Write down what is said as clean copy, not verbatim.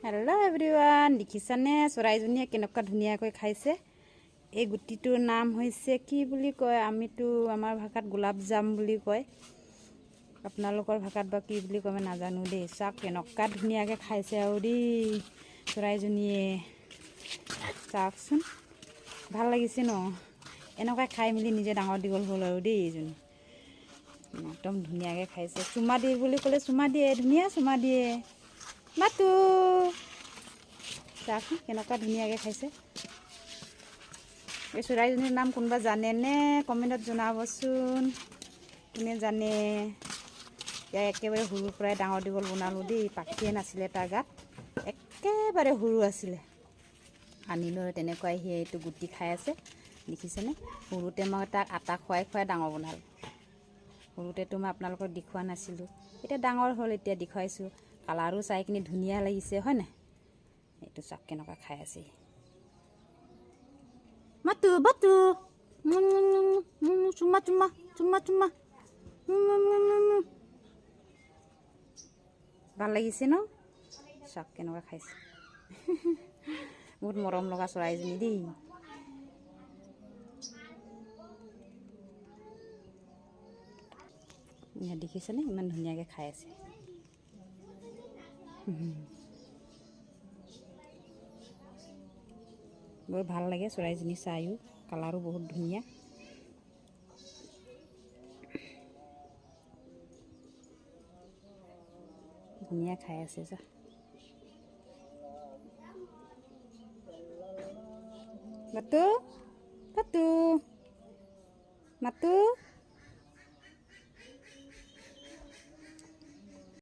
Hello' everyone, দেখিছানে চৰাইজনীয়ে কেনেকুৱা ধুনীয়াকৈ খাইছে। এই গুটিটোৰ নাম হৈছে কি বুলি কয়, আমিতো আমাৰ ভাষাত গোলাপ জাম বুলি কয়, আপোনালোকৰ ভাষাত বা কি বুলি কয় মই নাজানো দেই। চাওক কেনেকুৱা ধুনীয়াকৈ খাইছে আৰু দেই চৰাইজনীয়ে, চাওকচোন ভাল লাগিছে ন। এনেকুৱা খাই মেলি নিজে ডাঙৰ দীঘল হ'ল আৰু দেই এইজনী একদম ধুনীয়াকৈ খাইছে। চুমা দিয়ে বুলি ক'লে চুমা দিয়ে, ধুনীয়া চুমা দিয়ে। মাতো চাওকচোন কেনেকুৱা ধুনীয়াকৈ খাইছে। এই চৰাইজনীৰ নাম কোনোবা জানেনে কমেণ্টত জনাবচোন, কোনে জানে। ইয়াৰ একেবাৰে সৰুৰ পৰাই ডাঙৰ দীঘল বনালোঁ দেই, পাখিয়ে নাছিলে তাৰ গাত, একেবাৰে সৰু আছিলে। আনিলৈ তেনেকুৱাই সি এইটো গুটি খাই আছে, দেখিছেনে। সৰুতে মই তাক আটা খুৱাই খুৱাই ডাঙৰ বনালোঁ। সৰুতেতো মই আপোনালোকক দেখুওৱা নাছিলোঁ, এতিয়া ডাঙৰ হ'ল, এতিয়া দেখুৱাইছোঁ। কালাৰো চাই কিনি ধুনীয়া লাগিছে হয় নাই। এইটো চাওক কেনেকুৱা খাই আছে। মাতো বাতো চুমা চুমা চুমা চুমা। ভাল লাগিছে ন, চাওক কেনেকুৱা খাইছে। বহুত মৰম লগা চৰাইজনী দেই। দেখিছেনে ইমান ধুনীয়াকৈ খাই আছে। বৰ ভাল লাগে চৰাইজনী চায়ো, কালাৰো বহুত ধুনীয়া। ধুনীয়া খাই আছে যা। মাতো মাতো মাতো।